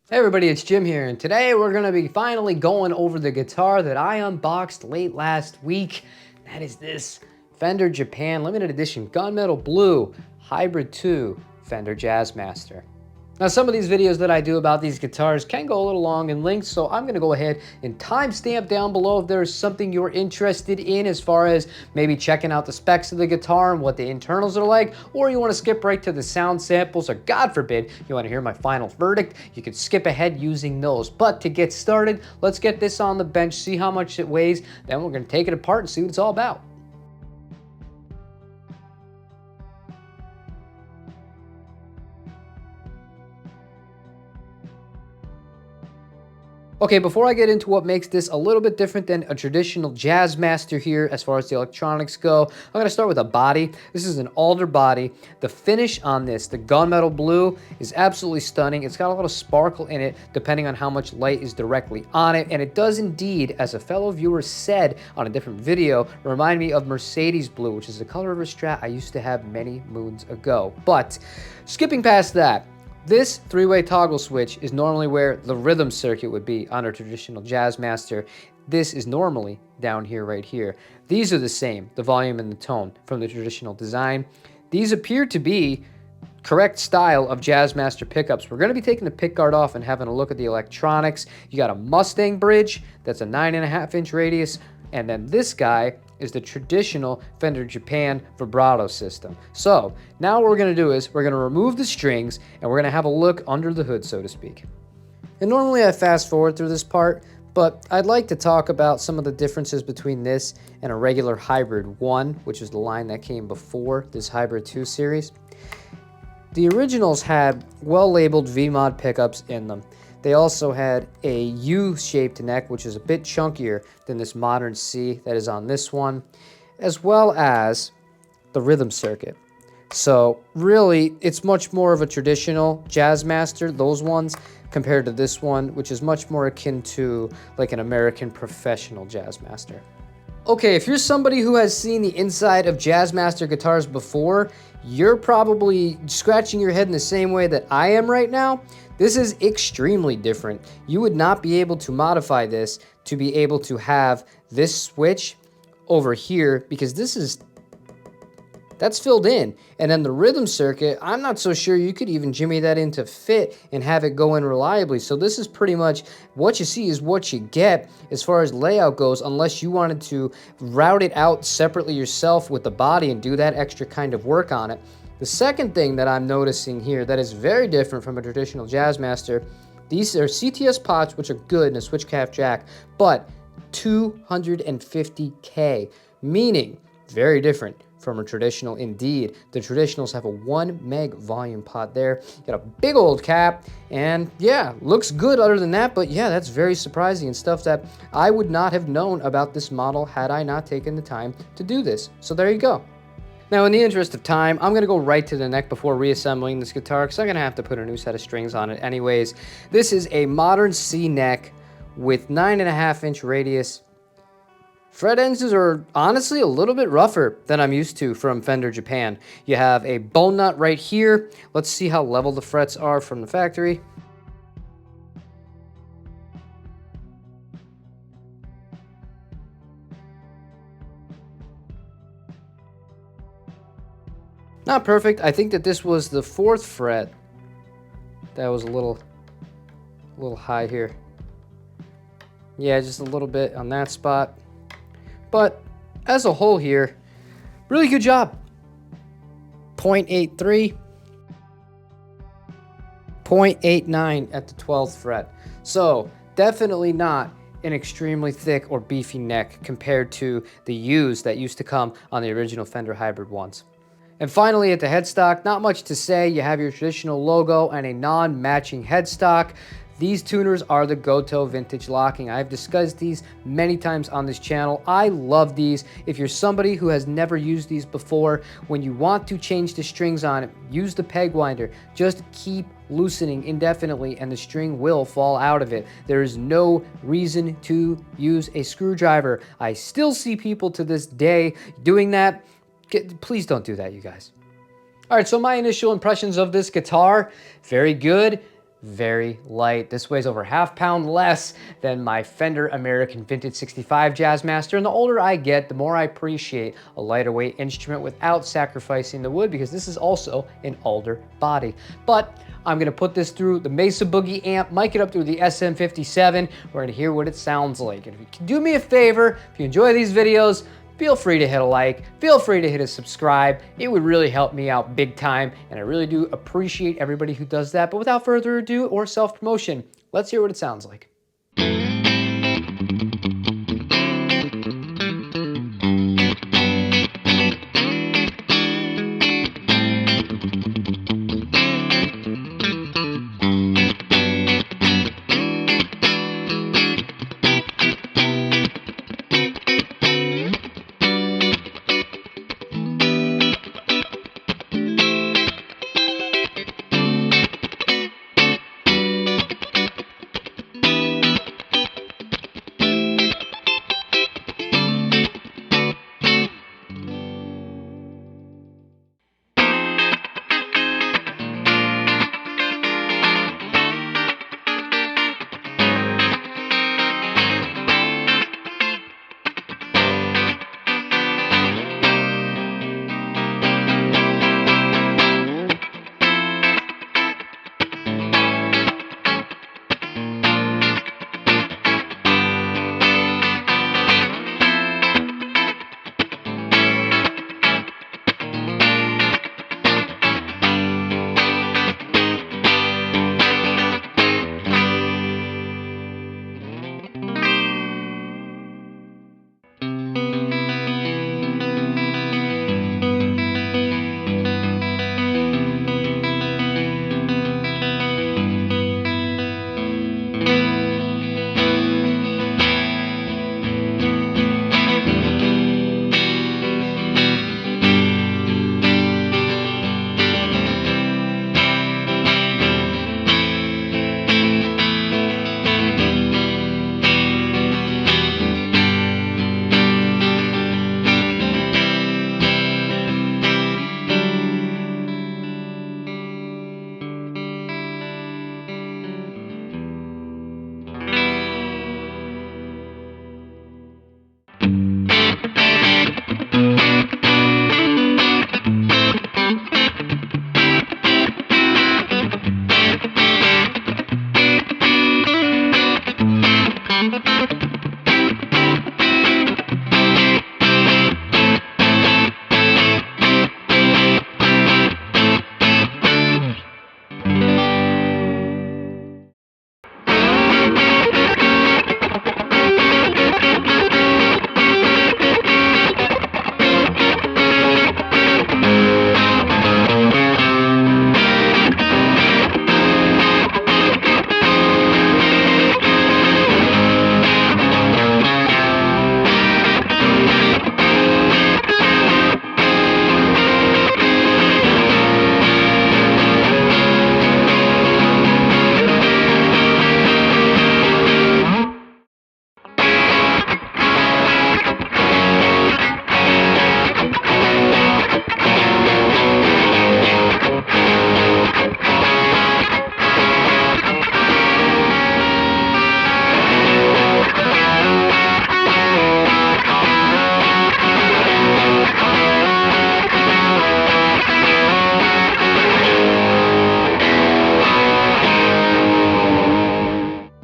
Hey everybody, it's Jim here, and today we're going to be finally going over the guitar that I unboxed late last week. That is this Fender Japan Limited Edition Gunmetal Blue Hybrid 2 Fender Jazzmaster. Now, some of these videos that I do about these guitars can go a little long in length, so I'm going to go ahead and timestamp down below if there's something you're interested in as far as maybe checking out the specs of the guitar and what the internals are like, or you want to skip right to the sound samples, or God forbid, you want to hear my final verdict, you can skip ahead using those. But to get started, let's get this on the bench, see how much it weighs, then we're going to take it apart and see what it's all about. Okay, before I get into what makes this a little bit different than a traditional Jazzmaster here as far as the electronics go, I'm going to start with a body. This is an alder body. The finish on this, the gunmetal blue, is absolutely stunning. It's got a little sparkle in it depending on how much light is directly on it, and it does indeed, as a fellow viewer said on a different video, remind me of Mercedes blue, which is the color of a Strat I used to have many moons ago. But skipping past that, this three-way toggle switch is normally where the rhythm circuit would be on a traditional Jazzmaster. This is normally down here, right here. These are the same, the volume and the tone from the traditional design. These appear to be correct style of Jazzmaster pickups. We're going to be taking the pickguard off and having a look at the electronics. You got a Mustang bridge that's a 9.5-inch radius, and then this guy is the traditional Fender Japan vibrato system. So now what we're going to do is we're going to remove the strings and we're going to have a look under the hood, so to speak. And normally I fast forward through this part, but I'd like to talk about some of the differences between this and a regular Hybrid 1, which is the line that came before this Hybrid 2 series. The originals had well-labeled V-Mod pickups in them. They also had a U-shaped neck, which is a bit chunkier than this modern C that is on this one, as well as the rhythm circuit. So really, it's much more of a traditional Jazzmaster, those ones, compared to this one, which is much more akin to like an American professional Jazzmaster. Okay, if you're somebody who has seen the inside of Jazzmaster guitars before, you're probably scratching your head in the same way that I am right now. This is extremely different. You would not be able to modify this to be able to have this switch over here because that's filled in. And then the rhythm circuit, I'm not so sure you could even jimmy that in to fit and have it go in reliably. So this is pretty much what you see is what you get as far as layout goes, unless you wanted to route it out separately yourself with the body and do that extra kind of work on it. The second thing that I'm noticing here that is very different from a traditional Jazzmaster, these are CTS pots, which are good in a switch calf jack, but 250K, meaning very different from a traditional indeed. The traditionals have a 1 meg volume pot there. Got a big old cap, and yeah, looks good other than that, but yeah, that's very surprising and stuff that I would not have known about this model had I not taken the time to do this. So there you go. Now, in the interest of time, I'm going to go right to the neck before reassembling this guitar because I'm going to have to put a new set of strings on it anyways. This is a modern C neck with 9.5-inch radius. Fret ends are honestly a little bit rougher than I'm used to from Fender Japan. You have a bone nut right here. Let's see how level the frets are from the factory. Not perfect. I think that this was the 4th fret. That was a little high here. Yeah, just a little bit on that spot. But as a whole here, really good job. 0.83, 0.89 at the 12th fret. So definitely not an extremely thick or beefy neck compared to the U's that used to come on the original Fender Hybrid ones. And finally, at the headstock, not much to say. You have your traditional logo and a non-matching headstock. These tuners are the Goto vintage locking. I've discussed these many times on this channel. I love these. If you're somebody who has never used these before, when you want to change the strings on it, use the peg winder. Just keep loosening indefinitely and the string will fall out of it. There is no reason to use a screwdriver. I still see people to this day doing that. Please don't do that, you guys. All right, so my initial impressions of this guitar, very good. very light. This weighs over ½ pound less than my Fender American Vintage 65 Jazzmaster, and the older I get, the more I appreciate a lighter weight instrument without sacrificing the wood, because this is also an alder body. But I'm gonna put this through the Mesa Boogie amp, mic it up through the SM57. We're gonna hear what it sounds like. And if you can do me a favor, if you enjoy these videos, feel free to hit a like, feel free to hit a subscribe. It would really help me out big time, and I really do appreciate everybody who does that. But without further ado or self-promotion, let's hear what it sounds like.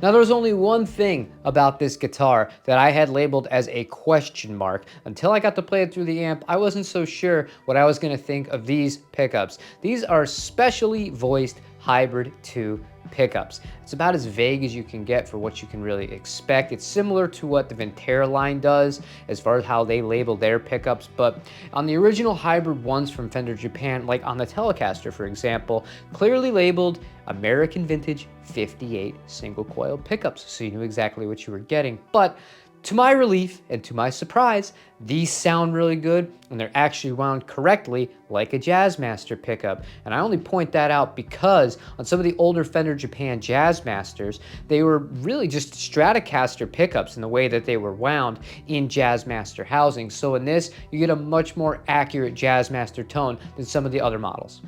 Now, there was only one thing about this guitar that I had labeled as a question mark. Until I got to play it through the amp, I wasn't so sure what I was gonna think of these pickups. These are specially voiced hybrid 2 pickups. It's about as vague as you can get for what you can really expect. It's similar to what the Ventera line does as far as how they label their pickups, but on the original hybrid ones from Fender Japan, like on the Telecaster, for example, clearly labeled American Vintage 58 single coil pickups, so you knew exactly what you were getting. But to my relief and to my surprise, these sound really good, and they're actually wound correctly like a Jazzmaster pickup. And I only point that out because on some of the older Fender Japan Jazzmasters, they were really just Stratocaster pickups in the way that they were wound in Jazzmaster housing. So in this, you get a much more accurate Jazzmaster tone than some of the other models.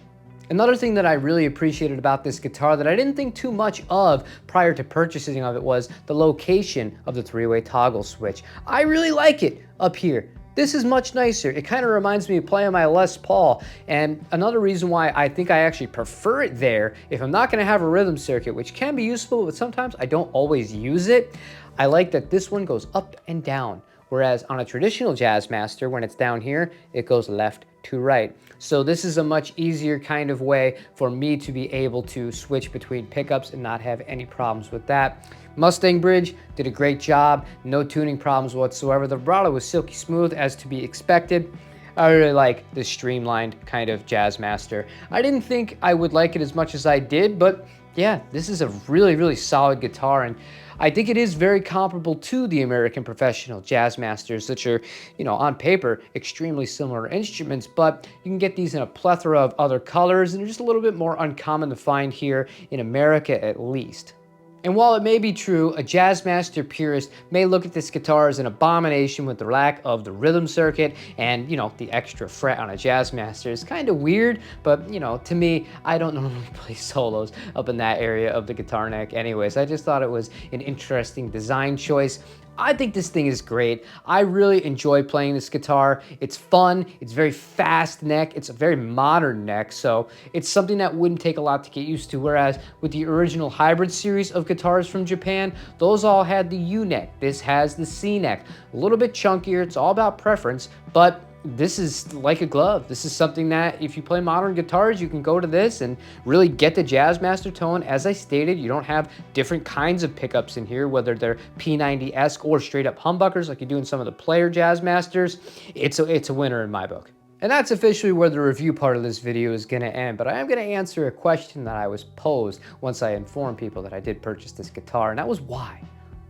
Another thing that I really appreciated about this guitar that I didn't think too much of prior to purchasing of it was the location of the 3-way toggle switch. I really like it up here. This is much nicer. It kind of reminds me of playing my Les Paul. And another reason why I think I actually prefer it there, if I'm not gonna have a rhythm circuit, which can be useful, but sometimes I don't always use it, I like that this one goes up and down. Whereas on a traditional Jazzmaster, when it's down here, it goes left to right. So this is a much easier kind of way for me to be able to switch between pickups and not have any problems with that. Mustang bridge did a great job, no tuning problems whatsoever. The vibrato was silky smooth as to be expected. I really like this streamlined kind of Jazzmaster. I didn't think I would like it as much as I did, but yeah, this is a really, really solid guitar, and I think it is very comparable to the American Professional Jazzmasters, which are, on paper, extremely similar instruments, but you can get these in a plethora of other colors, and they're just a little bit more uncommon to find here in America, at least. And while it may be true, a Jazzmaster purist may look at this guitar as an abomination with the lack of the rhythm circuit and, the extra fret on a Jazzmaster is kind of weird, but, to me, I don't normally play solos up in that area of the guitar neck anyways. I just thought it was an interesting design choice. I think this thing is great. I really enjoy playing this guitar. It's fun, it's very fast neck, it's a very modern neck, so it's something that wouldn't take a lot to get used to, whereas with the original hybrid series of guitars from Japan, those all had the U neck. This has the C neck. A little bit chunkier, it's all about preference, but this is like a glove. This is something that if you play modern guitars, you can go to this and really get the Jazzmaster tone. As I stated, you don't have different kinds of pickups in here, whether they're P90-esque or straight up humbuckers like you do in some of the player Jazzmasters. It's a winner in my book. And that's officially where the review part of this video is going to end, but I am going to answer a question that I was posed once I informed people that I did purchase this guitar, and that was why?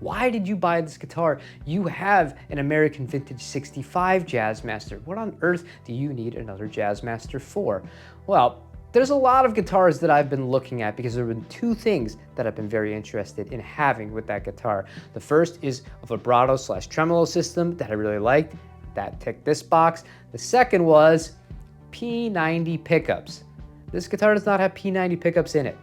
Why did you buy this guitar? You have an American Vintage 65 Jazzmaster. What on earth do you need another Jazzmaster for? Well, there's a lot of guitars that I've been looking at because there have been two things that I've been very interested in having with that guitar. The first is a vibrato/tremolo system that I really liked. That ticked this box. The second was P90 pickups. This guitar does not have P90 pickups in it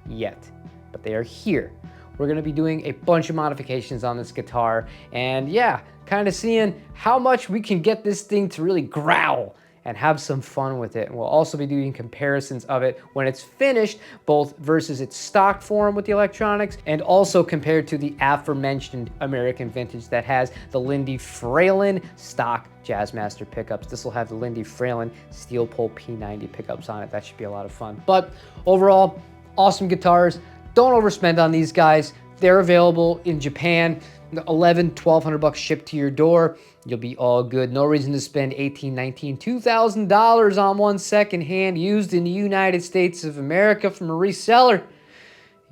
yet, but they are here. We're gonna be doing a bunch of modifications on this guitar, and yeah, kind of seeing how much we can get this thing to really growl and have some fun with it. And we'll also be doing comparisons of it when it's finished, both versus its stock form with the electronics and also compared to the aforementioned American Vintage that has the Lindy Fralin stock Jazzmaster pickups. This will have the Lindy Fralin steel pole P90 pickups on it. That should be a lot of fun. But overall, awesome guitars. Don't overspend on these guys. They're available in Japan, $1,100-$1,200 shipped to your door. You'll be all good. No reason to spend $1,800, $1,900, $2,000 on one secondhand used in the United States of America from a reseller.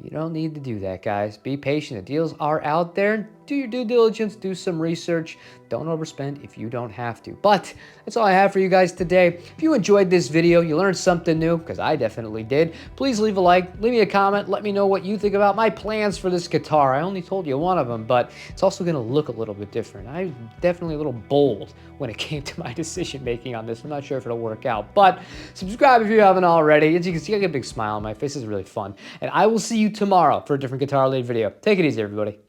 You don't need to do that, guys. Be patient. The deals are out there. Do your due diligence, do some research. Don't overspend if you don't have to. But that's all I have for you guys today. If you enjoyed this video, you learned something new, because I definitely did, please leave a like, leave me a comment, let me know what you think about my plans for this guitar. I only told you one of them, but it's also going to look a little bit different. I'm definitely a little bold when it came to my decision making on this. I'm not sure if it'll work out, but subscribe if you haven't already. As you can see, I get a big smile on my face. It's really fun. And I will see you tomorrow for a different guitar related video. Take it easy, everybody.